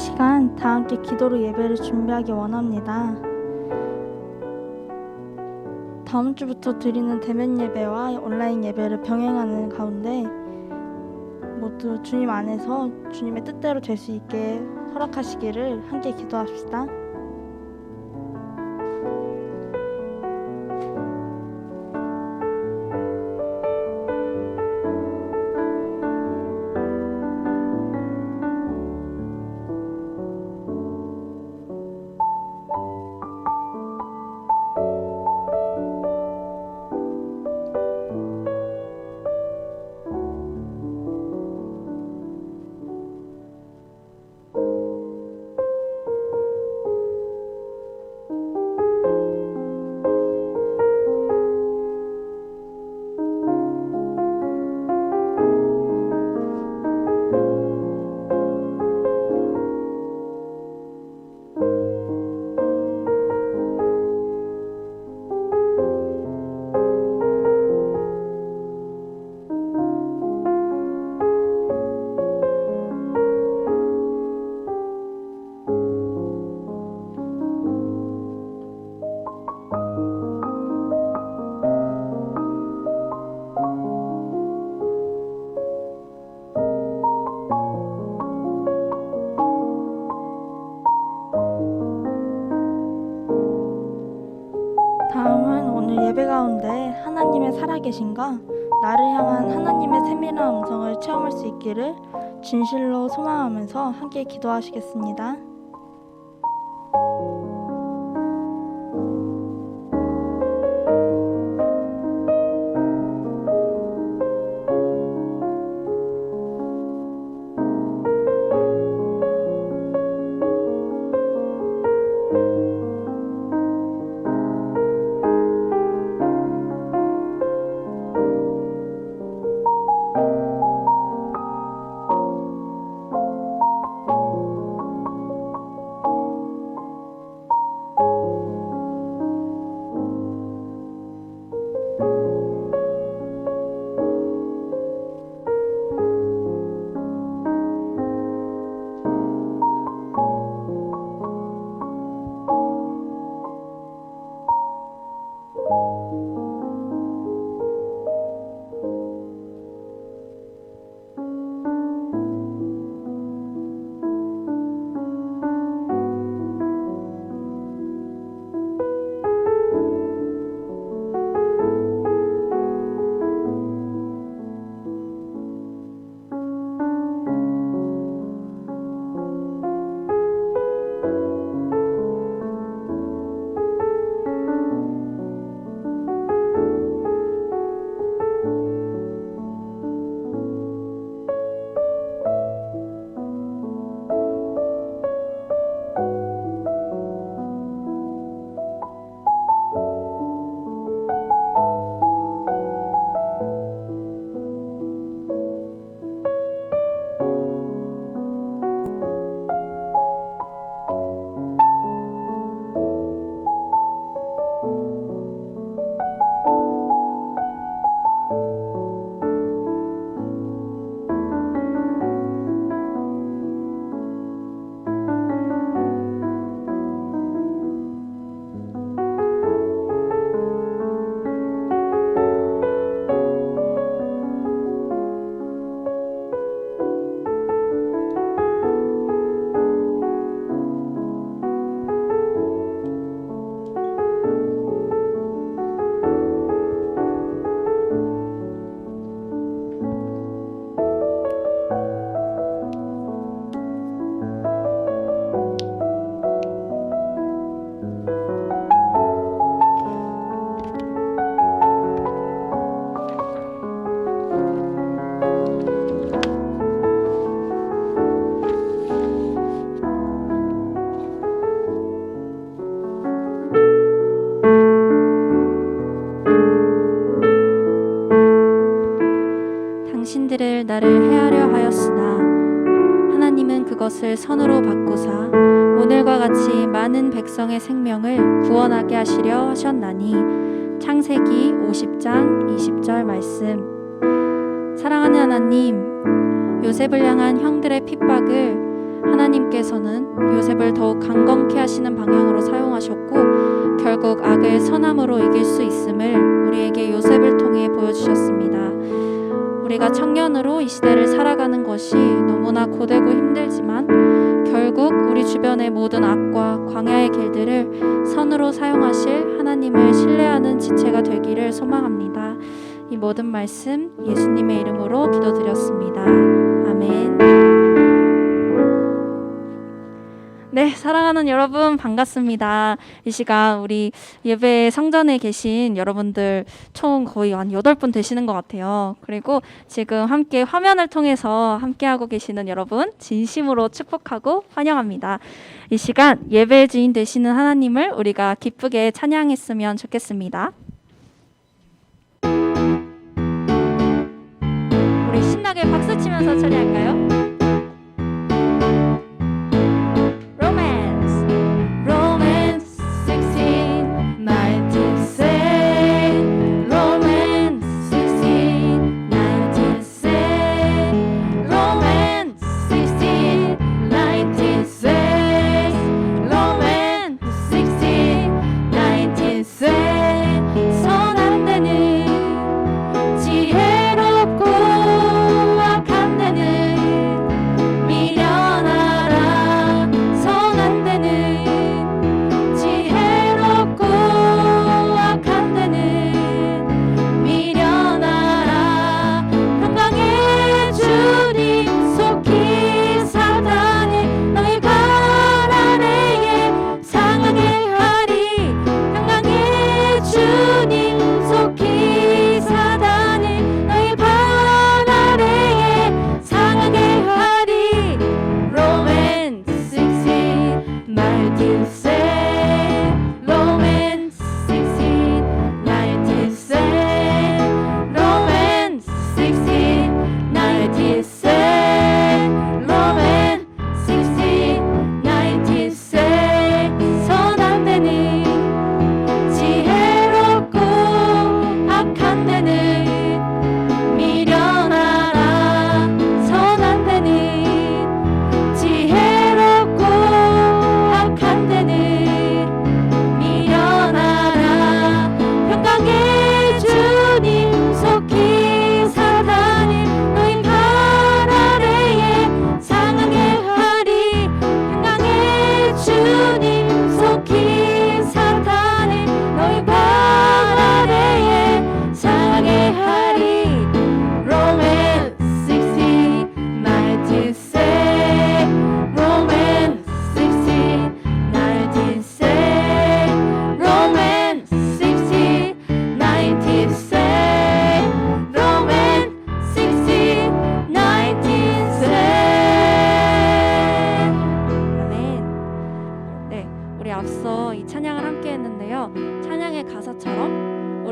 시간 다 함께 기도로 예배를 준비하기 원합니다. 다음 주부터 드리는 대면 예배와 온라인 예배를 병행하는 가운데 모두 주님 안에서 주님의 뜻대로 될 수 있게 허락하시기를 함께 기도합시다. 다음은 오늘 예배 가운데 하나님의 살아계심과 나를 향한 하나님의 세밀한 음성을 체험할 수 있기를 진실로 소망하면서 함께 기도하시겠습니다. 당신들을 나를 해하려 하였으나 하나님은 그것을 선으로 바꾸사 오늘과 같이 많은 백성의 생명을 구원하게 하시려 하셨나니. 창세기 50장 20절 말씀. 사랑하는 하나님, 요셉을 향한 형들의 핍박을 하나님께서는 요셉을 더욱 강건케 하시는 방향으로 사용하셨고 결국 악을 선함으로 이길 수 있음을 우리에게 요셉을 통해 보여주셨습니다. 우리가 청년으로 이 시대를 살아가는 것이 너무나 고되고 힘들지만 결국 우리 주변의 모든 악과 광야의 길들을 선으로 사용하실 하나님을 신뢰하는 지체가 되기를 소망합니다. 이 모든 말씀 예수님의 이름으로 기도드렸습니다. 아멘. 네, 사랑하는 여러분 반갑습니다. 이 시간 우리 예배 성전에 계신 여러분들 총 거의 한 8분 되시는 것 같아요. 그리고 지금 함께 화면을 통해서 함께하고 계시는 여러분 진심으로 축복하고 환영합니다. 이 시간 예배의 주인 되시는 하나님을 우리가 기쁘게 찬양했으면 좋겠습니다. 우리 신나게 박수 치면서 찬양할까요?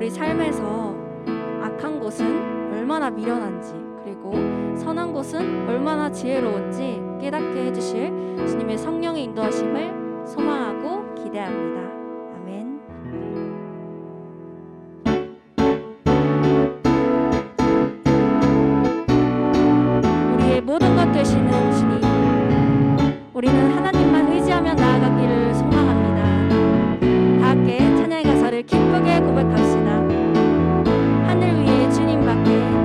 우리 삶에서 악한 곳은 얼마나 미련한지 그리고 선한 곳은 얼마나 지혜로운지 깨닫게 해주실 주님의 성령의 인도하심을 소망하고 기대합니다. 아멘. 우리의 모든 것 되시는 주님, 우리는 하나님만 의지하며 나아가기를 소망합니다. 다 함께 찬양의 가사를 기쁘게 고백합시다. 하늘 위에 주님밖에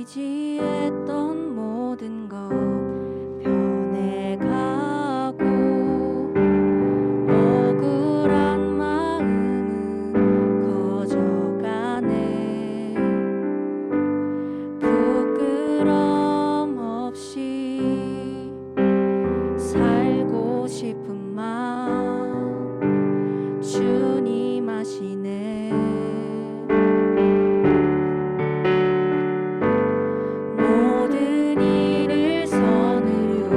의지했던 모든 것 변해가고 억울한 마음은 커져가네. 부끄럼 없이 살고 싶은 마음 주님 아시네. 모든 일을 선으로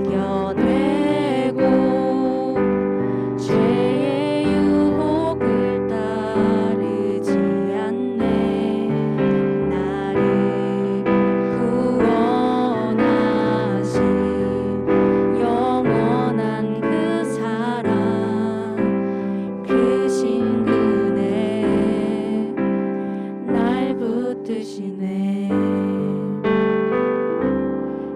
이겨내고 죄의 유혹을 따르지 않네. 나를 구원하신 영원한 그 사랑 그 신근에 날 붙드시네.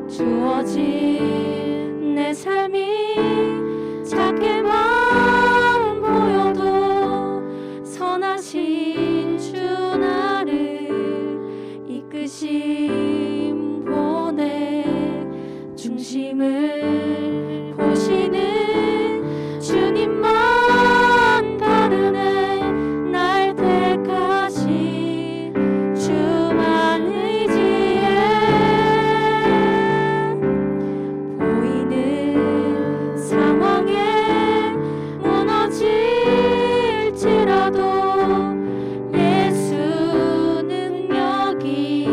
주어진 내 삶이 작게만 보여도 선하신 주 나를 이끄심 보내. 중심을 보시는 주님만 다르네. 날 택하신 주만 의지해. 보이는 상황에 무너질지라도 예수 능력이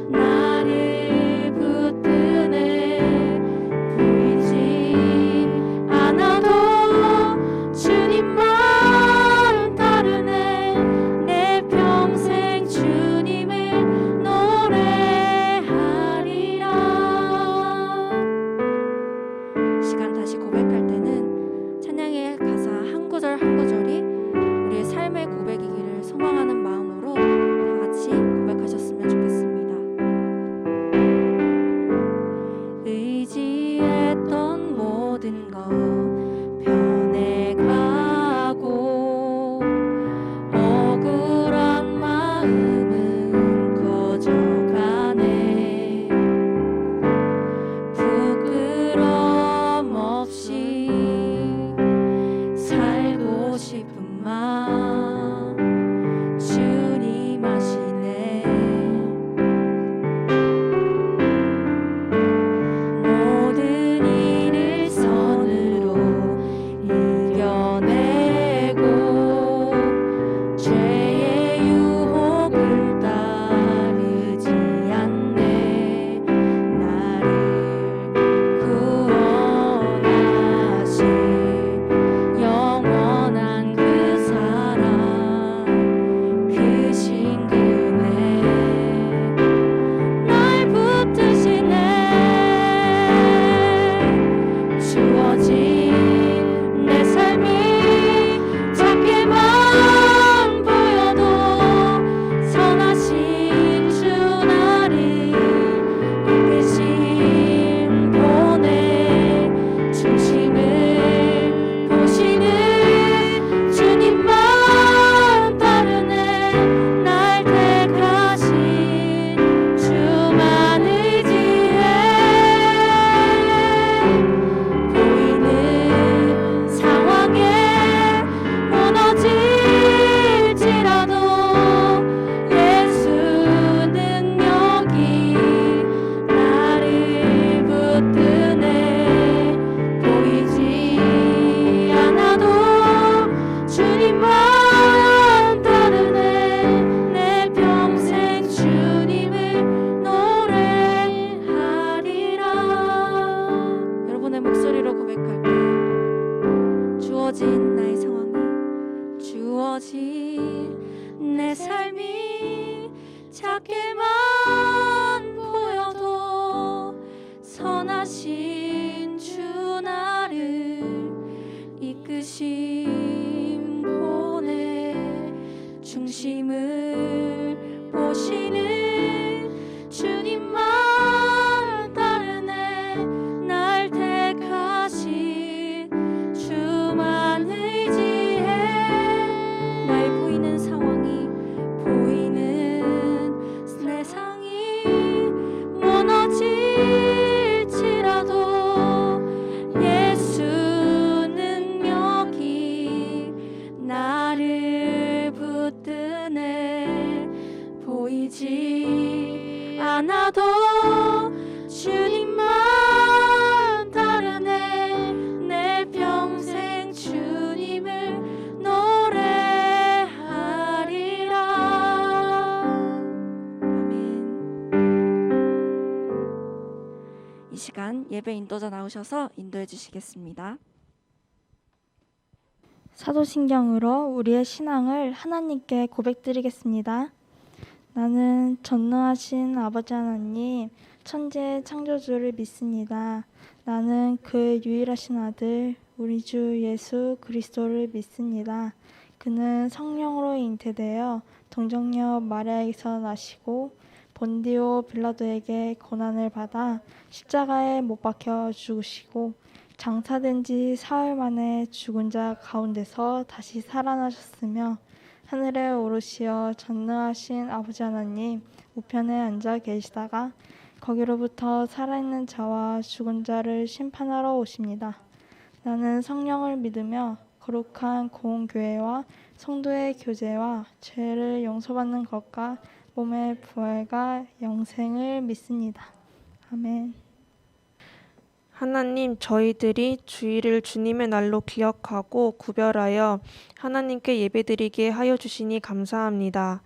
나를 붙드네. 보이지 않아도 주님만 다르네. 내 평생 주님을 노래하리라. 이 시간 다시 고백할 때는 찬양의 가사 한 구절 한 구절이 우리의 삶의 고백이기를 소망하는 마음으로 다 같이 고백하셨으면 좋겠습니다. 의지했던 모든 것 변해가고 억울한 마음은 커져가네. 부끄럼 없이 살고 싶은 마음 주님 아시네. 모든 일을 선으로 이겨내고 죄의 유혹을 따르지 않네. 나를 구원하신 영원한 그 사랑 그 신금에 날 붙드시네. 주어진 내 삶이 작게만 보여도 선하신 주 나를 이끄심 보내. 중심을 보시는 주님만 다르네. 날 택하신 주만 의지해. 보이는 상황에 무너질지라도 예수 능력이 나를 붙드네. 보이지 않아도 주님만 다르네. 내 평생 주님을 노래하리라. 여러분의 목소리로 고백할 때 주어진 나의 상황이 주어진 내 삶이 작게만 보여도 선하신 주 나를 이끄심 보내. 중심을 보시는 주님만 다르네. 날 택하신 주만 의지해. 날 보이는 상황이 보이는 내 보이지 않아도 주님만 따르네. 내 평생 주님을 노래하리라. 아멘. 이 시간 예배 인도자 나오셔서 인도해 주시겠습니다. 사도신경으로 우리의 신앙을 하나님께 고백드리겠습니다. 나는 전능하신 아버지 하나님, 천지의 창조주를 믿습니다. 나는 그의 유일하신 아들, 우리 주 예수 그리스도를 믿습니다. 그는 성령으로 잉태되어 동정녀 마리아에게서 나시고 본디오 빌라도에게 고난을 받아 십자가에 못 박혀 죽으시고 장사된 지 사흘 만에 죽은 자 가운데서 다시 살아나셨으며 하늘에 오르시어 전능하신 아버지 하나님 우편에 앉아 계시다가 거기로부터 살아있는 자와 죽은 자를 심판하러 오십니다. 나는 성령을 믿으며 거룩한 공교회와 성도의 교제와 죄를 용서받는 것과 몸의 부활과 영생을 믿습니다. 아멘. 하나님, 저희들이 주일을 주님의 날로 기억하고 구별하여 하나님께 예배드리게 하여 주시니 감사합니다.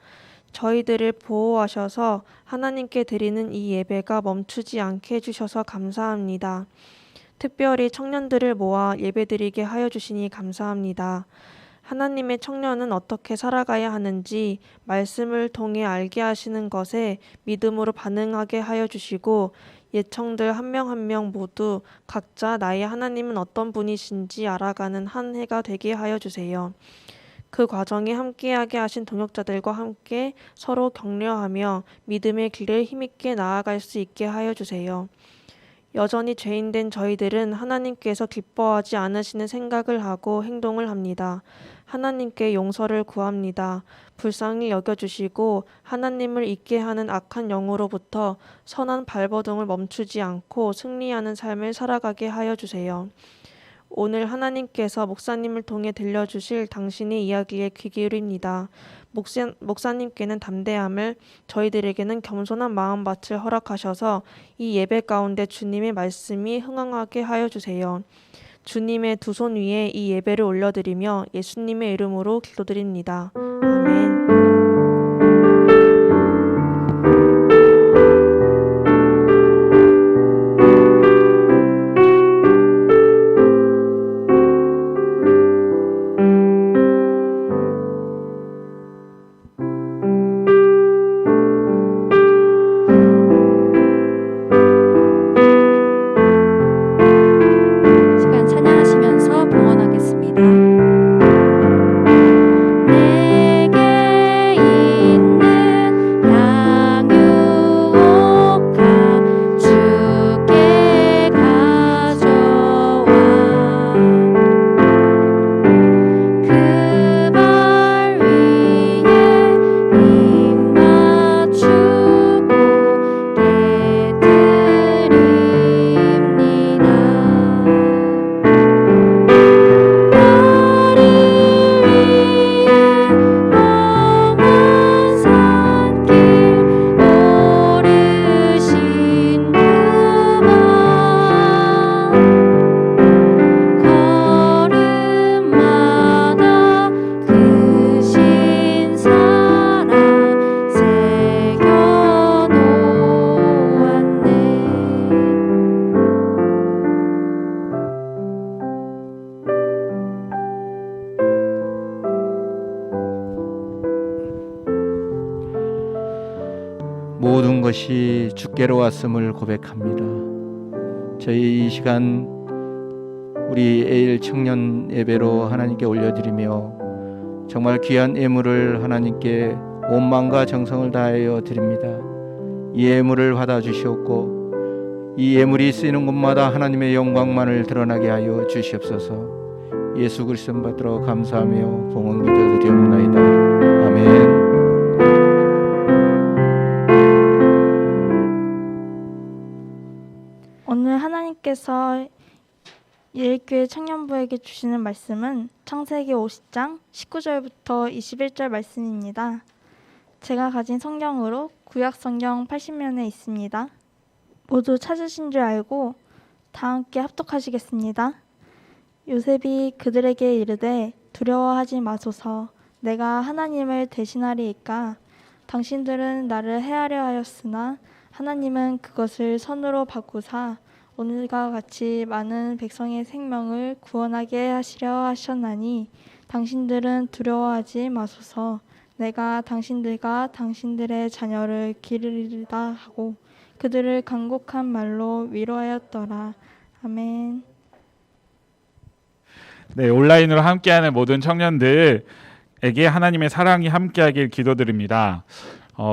저희들을 보호하셔서 하나님께 드리는 이 예배가 멈추지 않게 해주셔서 감사합니다. 특별히 청년들을 모아 예배드리게 하여 주시니 감사합니다. 하나님의 청년은 어떻게 살아가야 하는지 말씀을 통해 알게 하시는 것에 믿음으로 반응하게 하여 주시고 예청들 한 명 한 명 모두 각자 나의 하나님은 어떤 분이신지 알아가는 한 해가 되게 하여 주세요. 그 과정에 함께하게 하신 동역자들과 함께 서로 격려하며 믿음의 길을 힘있게 나아갈 수 있게 하여 주세요. 여전히 죄인된 저희들은 하나님께서 기뻐하지 않으시는 생각을 하고 행동을 합니다. 하나님께 용서를 구합니다. 불쌍히 여겨주시고 하나님을 잊게 하는 악한 영으로부터 선한 발버둥을 멈추지 않고 승리하는 삶을 살아가게 하여 주세요. 오늘 하나님께서 목사님을 통해 들려주실 당신의 이야기에 귀 기울입니다. 목사님께는 담대함을, 저희들에게는 겸손한 마음밭을 허락하셔서 이 예배 가운데 주님의 말씀이 흥황하게 하여 주세요. 주님의 두 손 위에 이 예배를 올려드리며 예수님의 이름으로 기도드립니다. 아멘. 시간 찬양하시면서 봉헌하겠습니다. 모든 것이 주께로 왔음을 고백합니다. 저희 이 시간 우리 에일 청년 예배로 하나님께 올려드리며 정말 귀한 예물을 하나님께 온 마음과 정성을 다하여 드립니다. 이 예물을 받아주시옵고 이 예물이 쓰이는 곳마다 하나님의 영광만을 드러나게 하여 주시옵소서. 예수 그리스도 받들어 감사하며 봉헌 기도드리옵나이다. 아멘. 오늘 하나님께서 예일교회 청년부에게 주시는 말씀은 창세기 50장 19절부터 21절 말씀입니다. 제가 가진 성경으로 구약 성경 80면에 있습니다. 모두 찾으신 줄 알고 다 함께 합독하시겠습니다. 요셉이 그들에게 이르되 두려워하지 마소서. 내가 하나님을 대신하리이까. 당신들은 나를 해하려 하였으나 하나님은 그것을 선으로 바꾸사 오늘과 같이 많은 백성의 생명을 구원하게 하시려 하셨나니 당신들은 두려워하지 마소서. 내가 당신들과 당신들의 자녀를 기르리다 하고 그들을 간곡한 말로 위로하였더라. 아멘. 네, 온라인으로 함께하는 모든 청년들에게 하나님의 사랑이 함께하길 기도드립니다.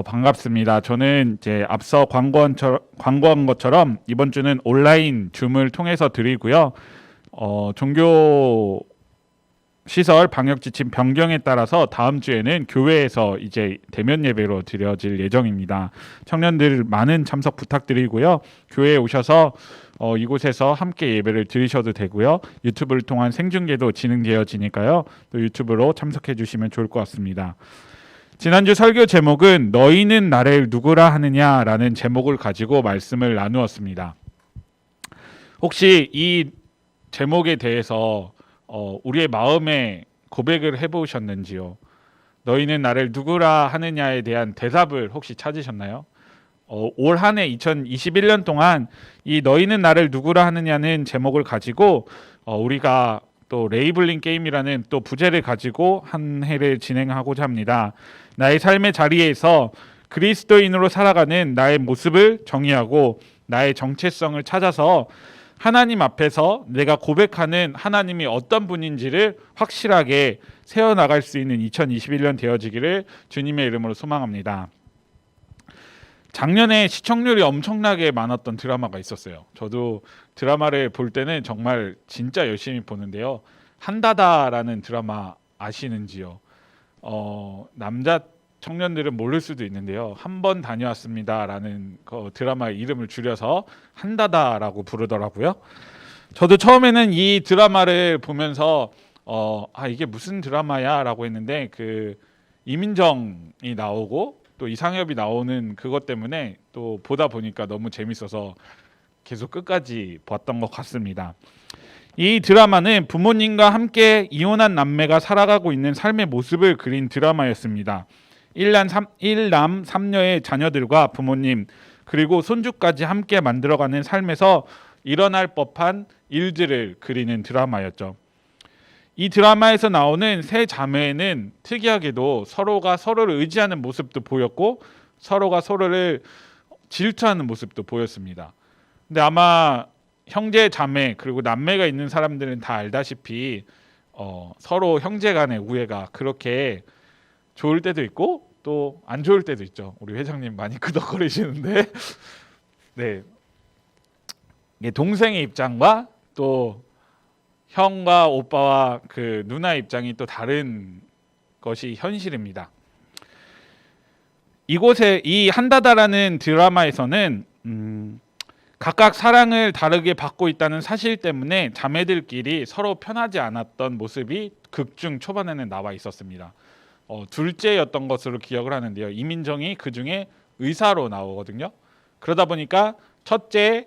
반갑습니다. 저는 이제 앞서 광고한 것처럼 이번 주는 온라인 줌을 통해서 드리고요. 종교 시설 방역 지침 변경에 따라서 다음 주에는 교회에서 이제 대면 예배로 드려질 예정입니다. 청년들 많은 참석 부탁드리고요. 교회에 오셔서 이곳에서 함께 예배를 드리셔도 되고요. 유튜브를 통한 생중계도 진행되어지니까요. 또 유튜브로 참석해 주시면 좋을 것 같습니다. 지난주 설교 제목은 너희는 나를 누구라 하느냐라는 제목을 가지고 말씀을 나누었습니다. 혹시 이 제목에 대해서 우리의 마음에 고백을 해보셨는지요? 너희는 나를 누구라 하느냐에 대한 대답을 혹시 찾으셨나요? 올 한 해 2021년 동안 이 너희는 나를 누구라 하느냐는 제목을 가지고 우리가 또 레이블링 게임이라는 또 부제를 가지고 한 해를 진행하고자 합니다. 나의 삶의 자리에서 그리스도인으로 살아가는 나의 모습을 정의하고 나의 정체성을 찾아서 하나님 앞에서 내가 고백하는 하나님이 어떤 분인지를 확실하게 세워나갈 수 있는 2021년 되어지기를 주님의 이름으로 소망합니다. 작년에 시청률이 엄청나게 많았던 드라마가 있었어요. 저도 드라마를 볼 때는 정말 진짜 열심히 보는데요. 한다다라는 드라마 아시는지요? 남자 청년들은 모를 수도 있는데요. 한 번 다녀왔습니다라는 드라마 이름을 줄여서 한다다라고 부르더라고요. 저도 처음에는 이 드라마를 보면서 이게 무슨 드라마야라고 했는데 그 이민정이 나오고 또 이상엽이 나오는 그것 때문에 또 보다 보니까 너무 재밌어서 계속 끝까지 봤던 것 같습니다. 이 드라마는 부모님과 함께 이혼한 남매가 살아가고 있는 삶의 모습을 그린 드라마였습니다. 일남 3녀의 자녀들과 부모님 그리고 손주까지 함께 만들어가는 삶에서 일어날 법한 일들을 그리는 드라마였죠. 이 드라마에서 나오는 세 자매는 특이하게도 서로가 서로를 의지하는 모습도 보였고 서로가 서로를 질투하는 모습도 보였습니다. 근데 아마 형제 자매 그리고 남매가 있는 사람들은 다 알다시피 서로 형제 간의 우애가 그렇게 좋을 때도 있고 또 안 좋을 때도 있죠. 우리 회장님 많이 끄덕거리시는데 네, 이게 동생의 입장과 또 형과 오빠와 그 누나 입장이 또 다른 것이 현실입니다. 이곳에 이 한다다라는 드라마에서는 각각 사랑을 다르게 받고 있다는 사실 때문에 자매들끼리 서로 편하지 않았던 모습이 극중 초반에는 나와 있었습니다. 둘째였던 것으로 기억을 하는데요. 이민정이 그 중에 의사로 나오거든요. 그러다 보니까 첫째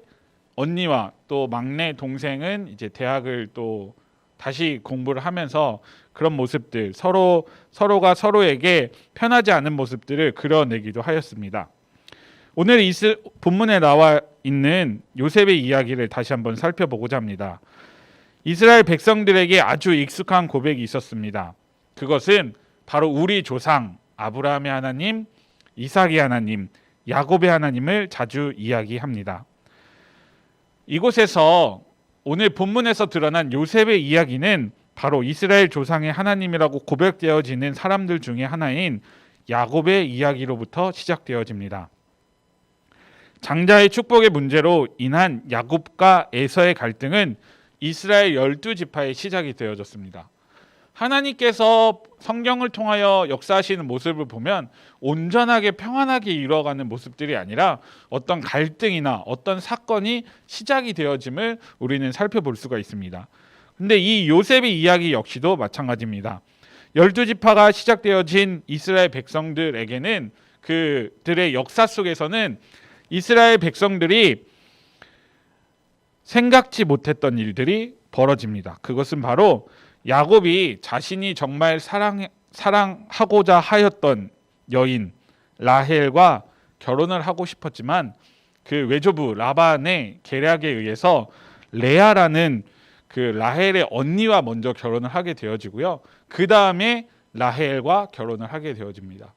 언니와 또 막내 동생은 이제 대학을 또 다시 공부를 하면서 그런 모습들 서로가 서로에게 편하지 않은 모습들을 그려내기도 하였습니다. 오늘 본문에 나와 있는 요셉의 이야기를 다시 한번 살펴보고자 합니다. 이스라엘 백성들에게 아주 익숙한 고백이 있었습니다. 그것은 바로 우리 조상 아브라함의 하나님, 이삭의 하나님, 야곱의 하나님을 자주 이야기합니다. 이곳에서 오늘 본문에서 드러난 요셉의 이야기는 바로 이스라엘 조상의 하나님이라고 고백되어지는 사람들 중에 하나인 야곱의 이야기로부터 시작되어집니다. 장자의 축복의 문제로 인한 야곱과 에서의 갈등은 이스라엘 12지파의 시작이 되어졌습니다. 하나님께서 성경을 통하여 역사하시는 모습을 보면 온전하게 평안하게 이루어가는 모습들이 아니라 어떤 갈등이나 어떤 사건이 시작이 되어짐을 우리는 살펴볼 수가 있습니다. 근데 이 요셉의 이야기 역시도 마찬가지입니다. 12지파가 시작되어진 이스라엘 백성들에게는 그들의 역사 속에서는 이스라엘 백성들이 생각지 못했던 일들이 벌어집니다. 그것은 바로 야곱이 자신이 정말 사랑하고자 하였던 여인 라헬과 결혼을 하고 싶었지만 그 외조부 라반의 계략에 의해서 레아라는 그 라헬의 언니와 먼저 결혼을 하게 되어지고요. 그 다음에 라헬과 결혼을 하게 되어집니다.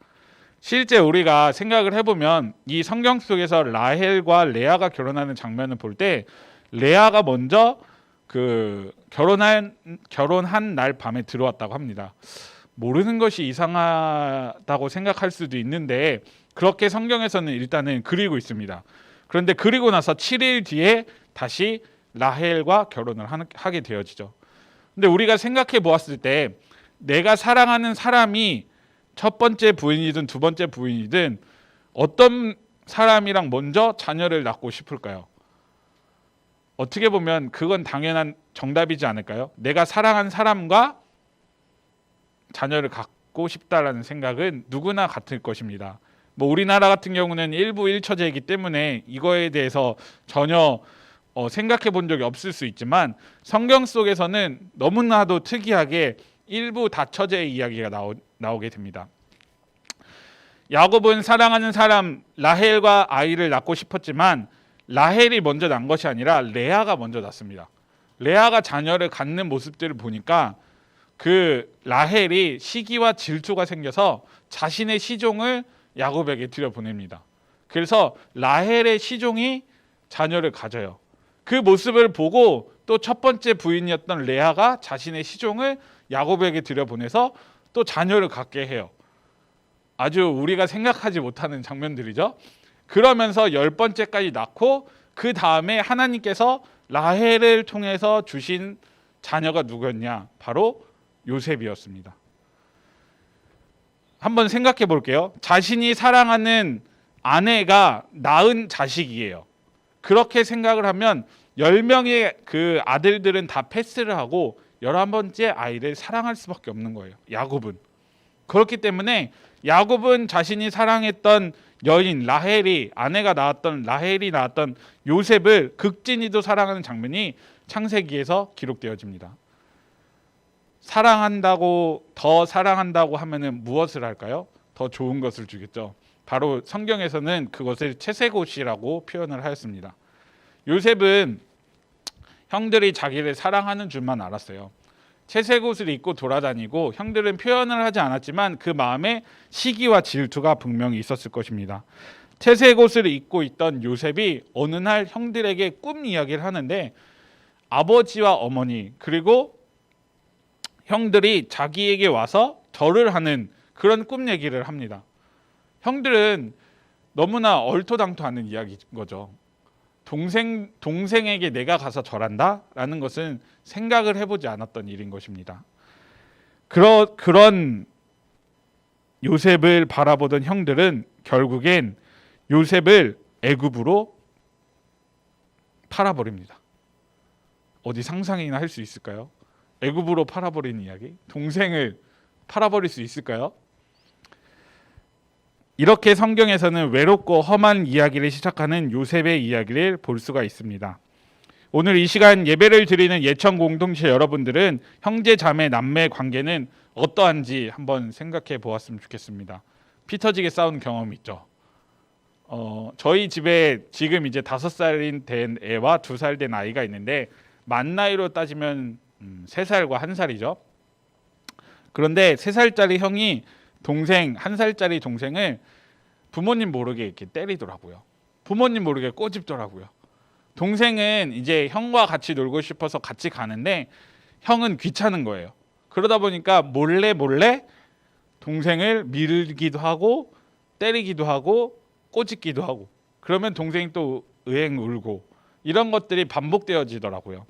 실제 우리가 생각을 해보면 이 성경 속에서 라헬과 레아가 결혼하는 장면을 볼 때 레아가 먼저 그 결혼한 날 밤에 들어왔다고 합니다. 모르는 것이 이상하다고 생각할 수도 있는데 그렇게 성경에서는 일단은 그리고 있습니다. 그런데 그리고 나서 7일 뒤에 다시 라헬과 결혼을 하게 되어지죠. 근데 우리가 생각해 보았을 때 내가 사랑하는 사람이 첫 번째 부인이든 두 번째 부인이든 어떤 사람이랑 먼저 자녀를 낳고 싶을까요? 어떻게 보면 그건 당연한 정답이지 않을까요? 내가 사랑한 사람과 자녀를 갖고 싶다라는 생각은 누구나 같을 것입니다. 뭐 우리나라 같은 경우는 일부 일처제이기 때문에 이거에 대해서 전혀 생각해 본 적이 없을 수 있지만 성경 속에서는 너무나도 특이하게 일부 다처제의 이야기가 나오게 됩니다. 야곱은 사랑하는 사람 라헬과 아이를 낳고 싶었지만 라헬이 먼저 낳은 것이 아니라 레아가 먼저 낳습니다. 레아가 자녀를 갖는 모습들을 보니까 그 라헬이 시기와 질투가 생겨서 자신의 시종을 야곱에게 들여보냅니다. 그래서 라헬의 시종이 자녀를 가져요. 그 모습을 보고 또 첫 번째 부인이었던 레아가 자신의 시종을 야곱에게 들여보내서 또 자녀를 갖게 해요. 아주 우리가 생각하지 못하는 장면들이죠. 그러면서 10번째까지 낳고 그 다음에 하나님께서 라헬을 통해서 주신 자녀가 누구였냐? 바로 요셉이었습니다. 한번 생각해 볼게요. 자신이 사랑하는 아내가 낳은 자식이에요. 그렇게 생각을 하면 10명의 그 아들들은 다 패스를 하고 11번째 아이를 사랑할 수밖에 없는 거예요. 야곱은. 그렇기 때문에 야곱은 자신이 사랑했던 여인 라헬이 아내가 낳았던 라헬이 낳았던 요셉을 극진히도 사랑하는 장면이 창세기에서 기록되어집니다. 사랑한다고 더 사랑한다고 하면은 무엇을 할까요? 더 좋은 것을 주겠죠. 바로 성경에서는 그것을 채세곶이라고 표현을 하였습니다. 요셉은 형들이 자기를 사랑하는 줄만 알았어요. 채세곶을 입고 돌아다니고 형들은 표현을 하지 않았지만 그 마음에 시기와 질투가 분명히 있었을 것입니다. 채세곶을 입고 있던 요셉이 어느 날 형들에게 꿈 이야기를 하는데 아버지와 어머니 그리고 형들이 자기에게 와서 절을 하는 그런 꿈 얘기를 합니다. 형들은 너무나 얼토당토하는 이야기인 거죠. 동생에게 내가 가서 절한다라는 것은 생각을 해보지 않았던 일인 것입니다. 그런 요셉을 바라보던 형들은 결국엔 요셉을 애굽으로 팔아버립니다. 어디 상상이나 할 수 있을까요? 애굽으로 팔아버리는 이야기? 동생을 팔아버릴 수 있을까요? 이렇게 성경에서는 외롭고 험한 이야기를 시작하는 요셉의 이야기를 볼 수가 있습니다. 오늘 이 시간 예배를 드리는 예천 공동체 여러분들은 형제 자매 남매 관계는 어떠한지 한번 생각해 보았으면 좋겠습니다. 피 터지게 싸운 경험이 있죠. 저희 집에 지금 이제 5살이 된 애와 2살 된 아이가 있는데 만 나이로 따지면 3살과 1살이죠. 그런데 3살짜리 형이 동생 1살짜리 동생을 부모님 모르게 이렇게 때리더라고요. 부모님 모르게 꼬집더라고요. 동생은 이제 형과 같이 놀고 싶어서 같이 가는데 형은 귀찮은 거예요. 그러다 보니까 몰래 동생을 밀기도 하고 때리기도 하고 꼬집기도 하고 그러면 동생이 또 으앵 울고 이런 것들이 반복되어지더라고요.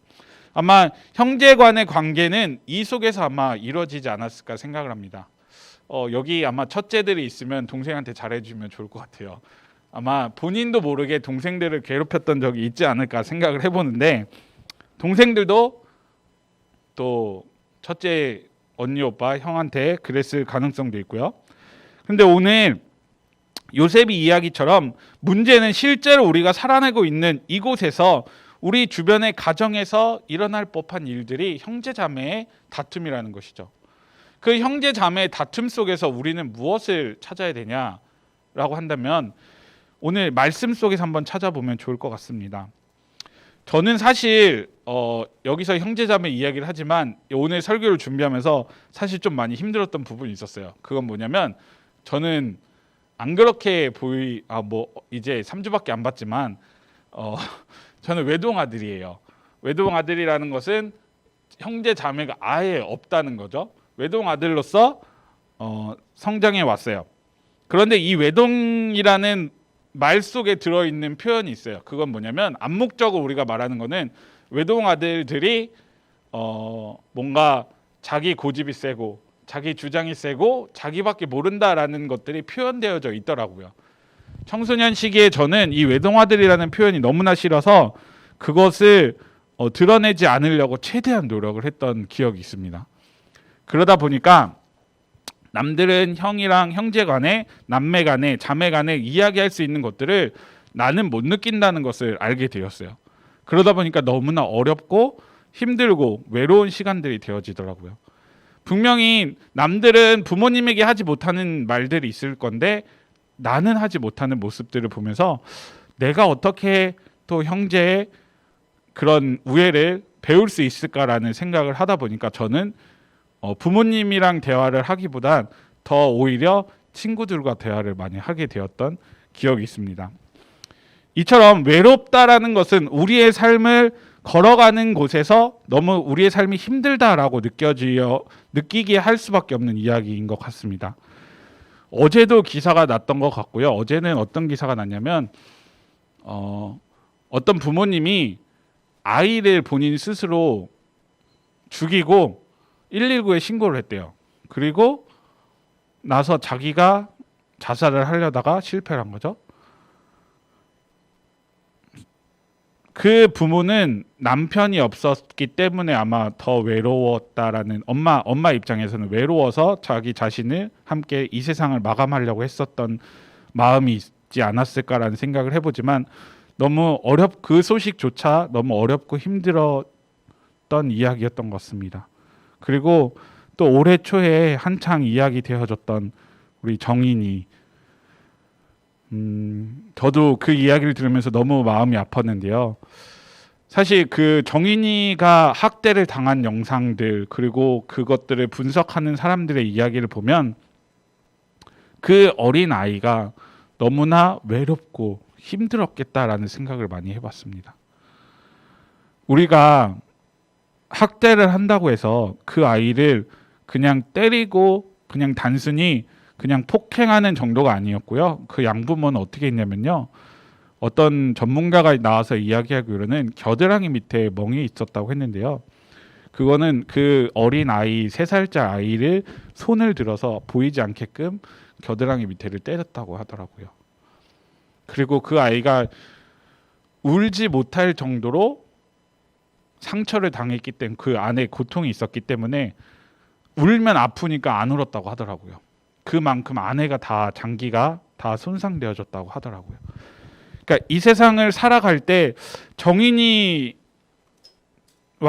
아마 형제 간의 관계는 이 속에서 아마 이루어지지 않았을까 생각을 합니다. 여기 아마 첫째들이 있으면 동생한테 잘해주면 좋을 것 같아요. 아마 본인도 모르게 동생들을 괴롭혔던 적이 있지 않을까 생각을 해보는데 동생들도 또 첫째 언니 오빠 형한테 그랬을 가능성도 있고요. 근데 오늘 요셉이 이야기처럼 문제는 실제로 우리가 살아내고 있는 이곳에서 우리 주변의 가정에서 일어날 법한 일들이 형제자매의 다툼이라는 것이죠. 그 형제자매의 다툼 속에서 우리는 무엇을 찾아야 되냐라고 한다면 오늘 말씀 속에서 한번 찾아보면 좋을 것 같습니다. 저는 사실 여기서 형제자매 이야기를 하지만 오늘 설교를 준비하면서 사실 좀 많이 힘들었던 부분이 있었어요. 그건 뭐냐면 저는 안 그렇게 이제 3주밖에 안 봤지만 저는 외동아들이에요. 외동아들이라는 것은 형제자매가 아예 없다는 거죠. 외동아들로서 성장해 왔어요. 그런데 이 외동이라는 말 속에 들어있는 표현이 있어요. 그건 뭐냐면 암묵적으로 우리가 말하는 거는 외동아들들이 뭔가 자기 고집이 세고 자기 주장이 세고 자기밖에 모른다라는 것들이 표현되어져 있더라고요. 청소년 시기에 저는 이 외동아들이라는 표현이 너무나 싫어서 그것을 드러내지 않으려고 최대한 노력을 했던 기억이 있습니다. 그러다 보니까 남들은 형이랑 형제 간에 남매 간에 자매 간에 이야기할 수 있는 것들을 나는 못 느낀다는 것을 알게 되었어요. 그러다 보니까 너무나 어렵고 힘들고 외로운 시간들이 되어지더라고요. 분명히 남들은 부모님에게 하지 못하는 말들이 있을 건데 나는 하지 못하는 모습들을 보면서 내가 어떻게 또 형제의 그런 우애를 배울 수 있을까라는 생각을 하다 보니까 저는 부모님이랑 대화를 하기보단 더 오히려 친구들과 대화를 많이 하게 되었던 기억이 있습니다. 이처럼 외롭다라는 것은 우리의 삶을 걸어가는 곳에서 너무 우리의 삶이 힘들다라고 느끼게 할 수밖에 없는 이야기인 것 같습니다. 어제도 기사가 났던 것 같고요. 어제는 어떤 기사가 났냐면 어떤 부모님이 아이를 본인 스스로 죽이고 119에 신고를 했대요. 그리고 나서 자기가 자살을 하려다가 실패를 한 거죠. 그 부모는 남편이 없었기 때문에 아마 더 외로웠다라는 엄마 입장에서는 외로워서 자기 자신을 함께 이 세상을 마감하려고 했었던 마음이 있지 않았을까라는 생각을 해보지만 너무 그 소식조차 너무 어렵고 힘들었던 이야기였던 것 같습니다. 그리고 또 올해 초에 한창 이야기 되어졌던 우리 정인이 저도 그 이야기를 들으면서 너무 마음이 아팠는데요. 사실 그 정인이가 학대를 당한 영상들 그리고 그것들을 분석하는 사람들의 이야기를 보면 그 어린 아이가 너무나 외롭고 힘들었겠다라는 생각을 많이 해봤습니다. 우리가 학대를 한다고 해서 그 아이를 그냥 때리고 그냥 단순히 그냥 폭행하는 정도가 아니었고요. 그 양부모는 어떻게 했냐면요. 어떤 전문가가 나와서 이야기하기로는 겨드랑이 밑에 멍이 있었다고 했는데요. 그거는 그 어린 아이 3살짜 아이를 손을 들어서 보이지 않게끔 겨드랑이 밑에를 때렸다고 하더라고요. 그리고 그 아이가 울지 못할 정도로 상처를 당했기 때문에 그 안에 고통이 있었기 때문에 울면 아프니까 안 울었다고 하더라고요. 그만큼 아내가 다 장기가 다 손상되어졌다고 하더라고요. 그러니까 이 세상을 살아갈 때 정인이와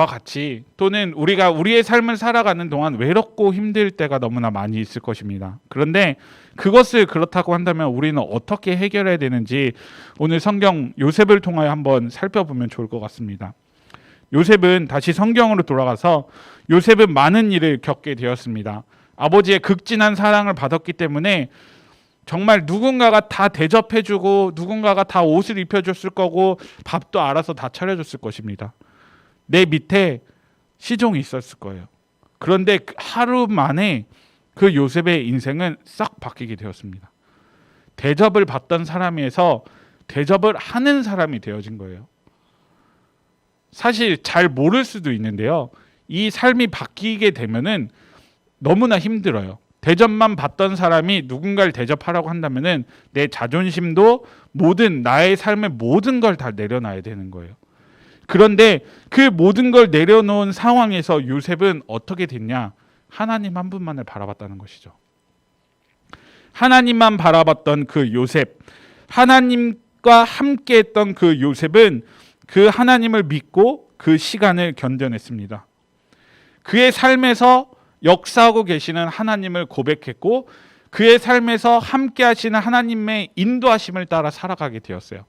같이 또는 우리가 우리의 삶을 살아가는 동안 외롭고 힘들 때가 너무나 많이 있을 것입니다. 그런데 그것을 그렇다고 한다면 우리는 어떻게 해결해야 되는지 오늘 성경 요셉을 통하여 한번 살펴보면 좋을 것 같습니다. 요셉은 다시 성경으로 돌아가서 요셉은 많은 일을 겪게 되었습니다. 아버지의 극진한 사랑을 받았기 때문에 정말 누군가가 다 대접해주고 누군가가 다 옷을 입혀줬을 거고 밥도 알아서 다 차려줬을 것입니다. 내 밑에 시종이 있었을 거예요. 그런데 하루 만에 그 요셉의 인생은 싹 바뀌게 되었습니다. 대접을 받던 사람에서 대접을 하는 사람이 되어진 거예요. 사실 잘 모를 수도 있는데요. 이 삶이 바뀌게 되면은 너무나 힘들어요. 대접만 받던 사람이 누군가를 대접하라고 한다면은 내 자존심도 모든 나의 삶의 모든 걸 다 내려놔야 되는 거예요. 그런데 그 모든 걸 내려놓은 상황에서 요셉은 어떻게 됐냐? 하나님 한 분만을 바라봤다는 것이죠. 하나님만 바라봤던 그 요셉, 하나님과 함께했던 그 요셉은 그 하나님을 믿고 그 시간을 견뎌냈습니다. 그의 삶에서 역사하고 계시는 하나님을 고백했고 그의 삶에서 함께 하시는 하나님의 인도하심을 따라 살아가게 되었어요.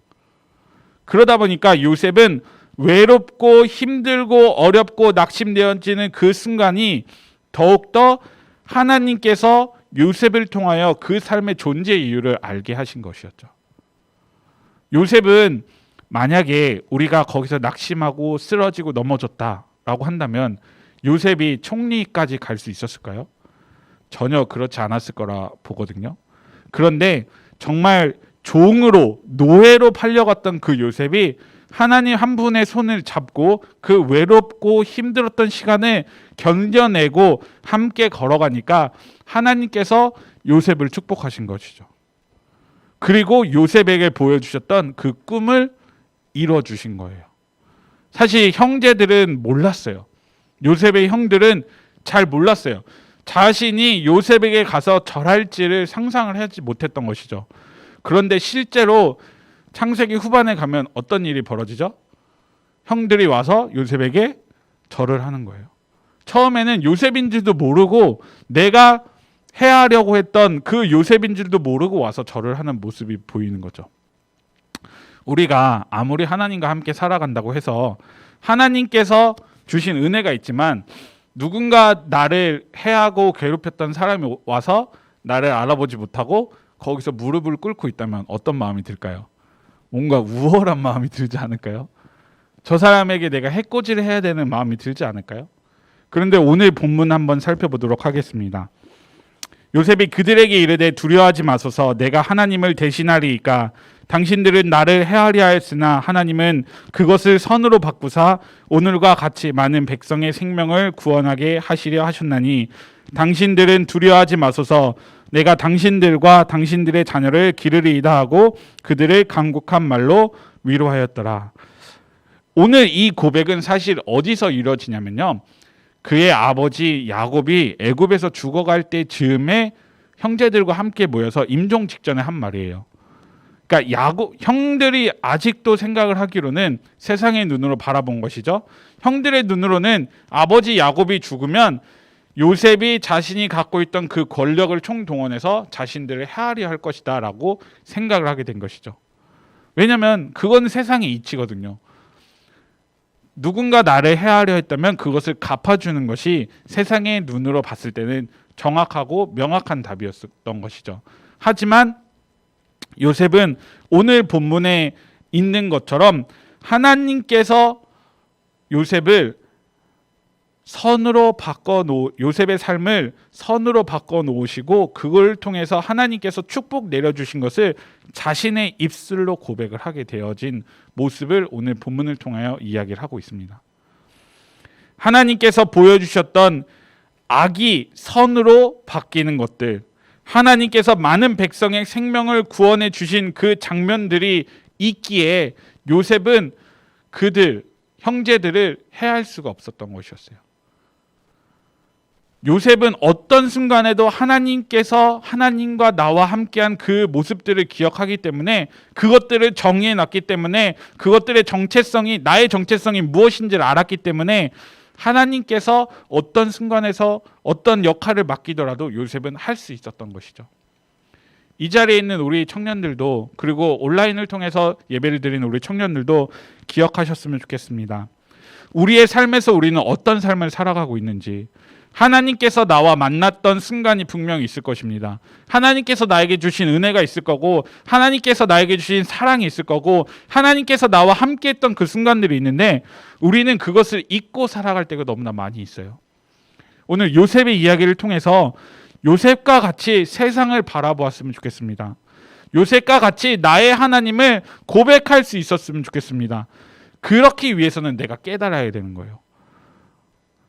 그러다 보니까 요셉은 외롭고 힘들고 어렵고 낙심되어지는 그 순간이 더욱더 하나님께서 요셉을 통하여 그 삶의 존재 이유를 알게 하신 것이었죠. 요셉은 만약에 우리가 거기서 낙심하고 쓰러지고 넘어졌다라고 한다면 요셉이 총리까지 갈 수 있었을까요? 전혀 그렇지 않았을 거라 보거든요. 그런데 정말 종으로 노예로 팔려갔던 그 요셉이 하나님 한 분의 손을 잡고 그 외롭고 힘들었던 시간을 견뎌내고 함께 걸어가니까 하나님께서 요셉을 축복하신 것이죠. 그리고 요셉에게 보여주셨던 그 꿈을 이뤄주신 거예요. 사실 형제들은 몰랐어요. 요셉의 형들은 잘 몰랐어요. 자신이 요셉에게 가서 절할지를 상상을 하지 못했던 것이죠. 그런데 실제로 창세기 후반에 가면 어떤 일이 벌어지죠? 형들이 와서 요셉에게 절을 하는 거예요. 처음에는 요셉인 줄도 모르고 내가 해하려고 했던 그 요셉인 줄도 모르고 와서 절을 하는 모습이 보이는 거죠. 우리가 아무리 하나님과 함께 살아간다고 해서 하나님께서 주신 은혜가 있지만 누군가 나를 해하고 괴롭혔던 사람이 와서 나를 알아보지 못하고 거기서 무릎을 꿇고 있다면 어떤 마음이 들까요? 뭔가 우월한 마음이 들지 않을까요? 저 사람에게 내가 해코지를 해야 되는 마음이 들지 않을까요? 그런데 오늘 본문 한번 살펴보도록 하겠습니다. 요셉이 그들에게 이르되 두려워하지 마소서 내가 하나님을 대신하리이까 당신들은 나를 해하리 하였으나 하나님은 그것을 선으로 바꾸사 오늘과 같이 많은 백성의 생명을 구원하게 하시려 하셨나니 당신들은 두려워하지 마소서 내가 당신들과 당신들의 자녀를 기르리이다 하고 그들을 간곡한 말로 위로하였더라. 오늘 이 고백은 사실 어디서 이루어지냐면요. 그의 아버지 야곱이 애굽에서 죽어갈 때 즈음에 형제들과 함께 모여서 임종 직전에 한 말이에요. 그러니까 야곱 형들이 아직도 생각을 하기로는 세상의 눈으로 바라본 것이죠. 형들의 눈으로는 아버지 야곱이 죽으면 요셉이 자신이 갖고 있던 그 권력을 총동원해서 자신들을 해하려 할 것이다라고 생각을 하게 된 것이죠. 왜냐하면 그건 세상의 이치거든요. 누군가 나를 해하려 했다면 그것을 갚아주는 것이 세상의 눈으로 봤을 때는 정확하고 명확한 답이었던 것이죠. 하지만 요셉은 오늘 본문에 있는 것처럼 하나님께서 요셉의 삶을 선으로 바꿔 놓으시고 그걸 통해서 하나님께서 축복 내려주신 것을 자신의 입술로 고백을 하게 되어진 모습을 오늘 본문을 통하여 이야기를 하고 있습니다. 하나님께서 보여주셨던 악이 선으로 바뀌는 것들, 하나님께서 많은 백성의 생명을 구원해 주신 그 장면들이 있기에 요셉은 그들 형제들을 해할 수가 없었던 것이었어요. 요셉은 어떤 순간에도 하나님께서 하나님과 나와 함께한 그 모습들을 기억하기 때문에 그것들을 정의해 놨기 때문에 그것들의 정체성이 나의 정체성이 무엇인지를 알았기 때문에 하나님께서 어떤 순간에서 어떤 역할을 맡기더라도 요셉은 할 수 있었던 것이죠. 이 자리에 있는 우리 청년들도 그리고 온라인을 통해서 예배를 드리는 우리 청년들도 기억하셨으면 좋겠습니다. 우리의 삶에서 우리는 어떤 삶을 살아가고 있는지 하나님께서 나와 만났던 순간이 분명히 있을 것입니다. 하나님께서 나에게 주신 은혜가 있을 거고 하나님께서 나에게 주신 사랑이 있을 거고 하나님께서 나와 함께했던 그 순간들이 있는데 우리는 그것을 잊고 살아갈 때가 너무나 많이 있어요. 오늘 요셉의 이야기를 통해서 요셉과 같이 세상을 바라보았으면 좋겠습니다. 요셉과 같이 나의 하나님을 고백할 수 있었으면 좋겠습니다. 그렇기 위해서는 내가 깨달아야 되는 거예요.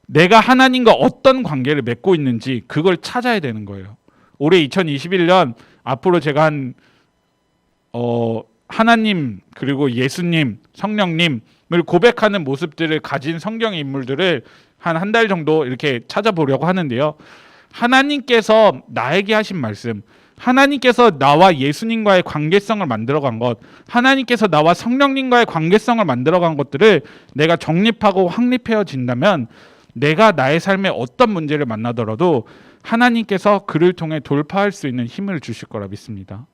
내가 하나님과 어떤 관계를 맺고 있는지 그걸 찾아야 되는 거예요. 올해 2021년 앞으로 제가 하나님 그리고 예수님, 성령님을 고백하는 모습들을 가진 성경의 인물들을 한 달 정도 이렇게 찾아보려고 하는데요. 하나님께서 나에게 하신 말씀, 하나님께서 나와 예수님과의 관계성을 만들어간 것, 하나님께서 나와 성령님과의 관계성을 만들어간 것들을 내가 정립하고 확립해진다면 내가 나의 삶에 어떤 문제를 만나더라도 하나님께서 그를 통해 돌파할 수 있는 힘을 주실 거라 믿습니다.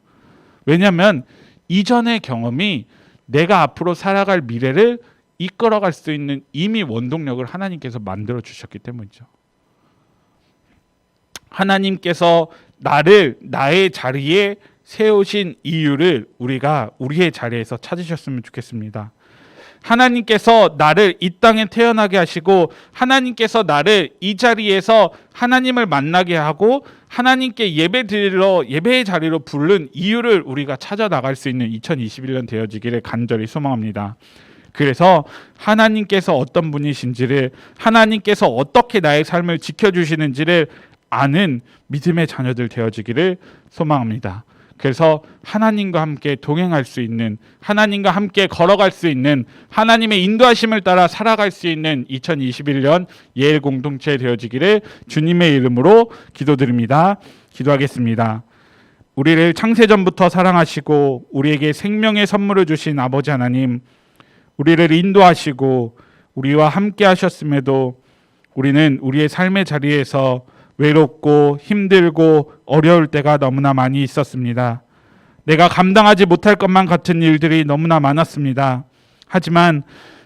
왜냐하면 이전의 경험이 내가 앞으로 살아갈 미래를 이끌어갈 수 있는 이미 원동력을 하나님께서 만들어 주셨기 때문이죠. 하나님께서 나를 나의 자리에 세우신 이유를 우리가 우리의 자리에서 찾으셨으면 좋겠습니다. 하나님께서 나를 이 땅에 태어나게 하시고 하나님께서 나를 이 자리에서 하나님을 만나게 하고 하나님께 예배드리러 예배의 자리로 부른 이유를 우리가 찾아 나갈 수 있는 2021년 되어지기를 간절히 소망합니다. 그래서 하나님께서 어떤 분이신지를, 하나님께서 어떻게 나의 삶을 지켜주시는지를 아는 믿음의 자녀들 되어지기를 소망합니다. 그래서 하나님과 함께 동행할 수 있는, 하나님과 함께 걸어갈 수 있는, 하나님의 인도하심을 따라 살아갈 수 있는 2021년 예일 공동체 되어지기를 주님의 이름으로 기도드립니다. 기도하겠습니다. 우리를 창세전부터 사랑하시고 우리에게 생명의 선물을 주신 아버지 하나님, 우리를 인도하시고 우리와 함께 하셨음에도 우리는 우리의 삶의 자리에서 외롭고 힘들고 어려울 때가 너무나 많이 있었습니다. 내가 감당하지 못할 것만 같은 일들이 너무나 많았습니다. 하지만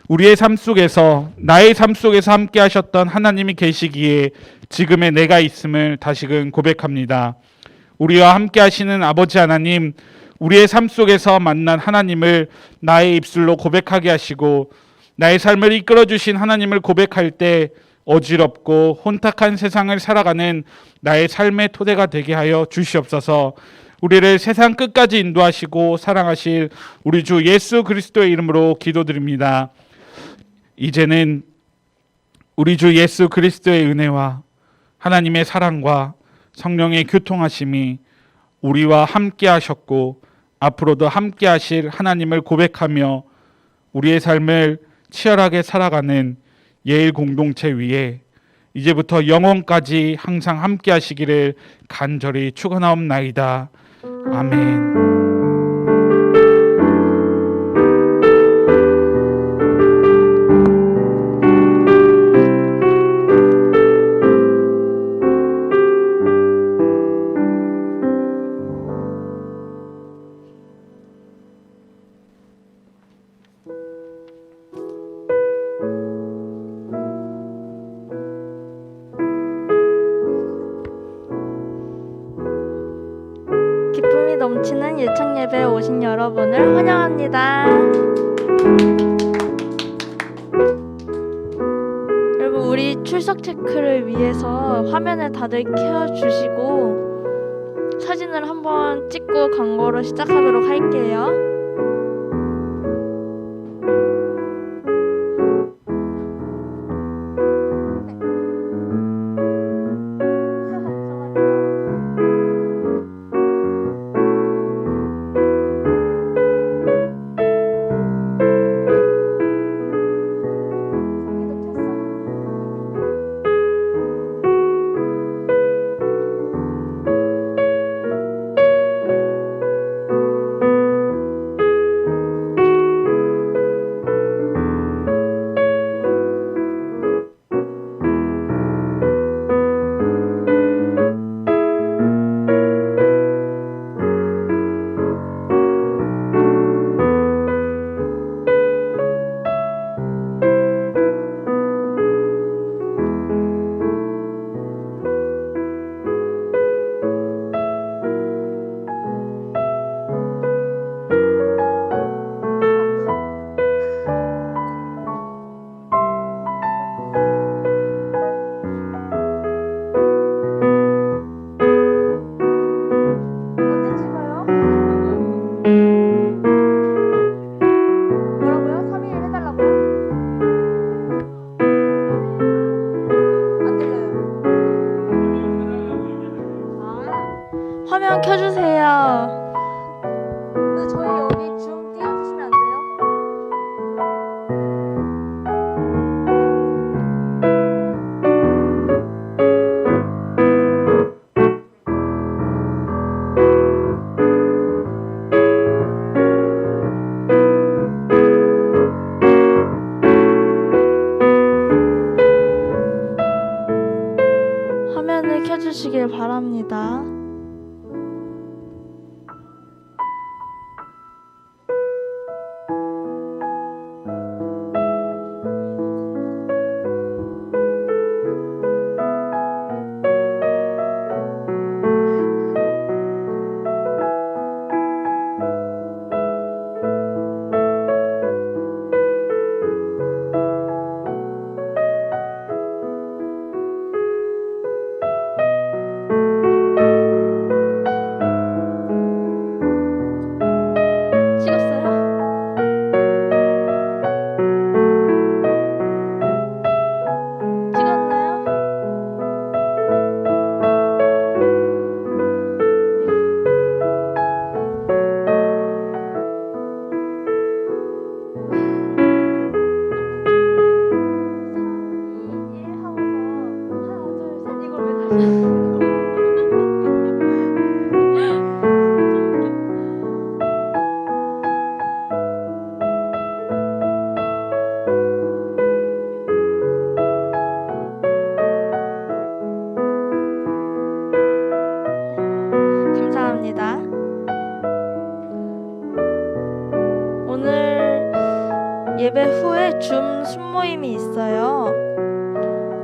우리의 삶 속에서, 나의 삶 속에서 함께 하셨던 하나님이 계시기에 지금의 내가 있음을 다시금 고백합니다. 우리와 함께 하시는 아버지 하나님, 우리의 삶 속에서 만난 하나님을 나의 입술로 고백하게 하시고 나의 삶을 이끌어주신 하나님을 고백할 때 어지럽고 혼탁한 세상을 살아가는 나의 삶의 토대가 되게 하여 주시옵소서. 우리를 세상 끝까지 인도하시고 사랑하실 우리 주 예수 그리스도의 이름으로 기도드립니다. 이제는 우리 주 예수 그리스도의 은혜와 하나님의 사랑과 성령의 교통하심이 우리와 함께 하셨고 앞으로도 함께 하실 하나님을 고백하며 우리의 삶을 치열하게 살아가는 예일 공동체 위에 이제부터 영원까지 항상 함께 하시기를 간절히 축원하옵나이다. 아멘. 기쁨이 넘치는 예청 예배에 오신 여러분을 환영합니다. 여러분, 우리 출석 체크를 위해서 화면을 다들 켜주시고 사진을 한번 찍고 광고로 시작하도록 할게요. 예배 후에 줌 순모임이 있어요.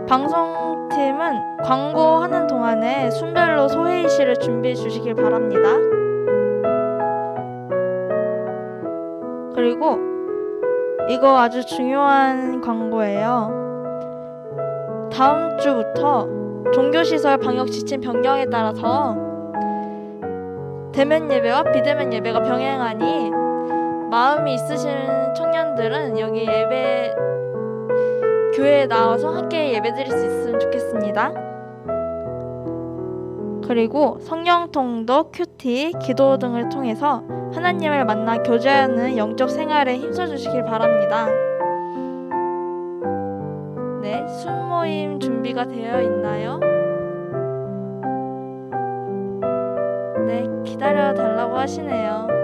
방송팀은 광고하는 동안에 순별로 소회의실을 준비해 주시길 바랍니다. 그리고 이거 아주 중요한 광고예요. 다음 주부터 종교시설 방역 지침 변경에 따라서 대면 예배와 비대면 예배가 병행하니 마음이 있으신 청년들은 여기 예배 교회에 나와서 함께 예배드릴 수 있으면 좋겠습니다. 그리고 성경 통독, 큐티, 기도 등을 통해서 하나님을 만나 교제하는 영적 생활에 힘써주시길 바랍니다. 네, 순모임 준비가 되어 있나요? 네, 기다려 달라고 하시네요.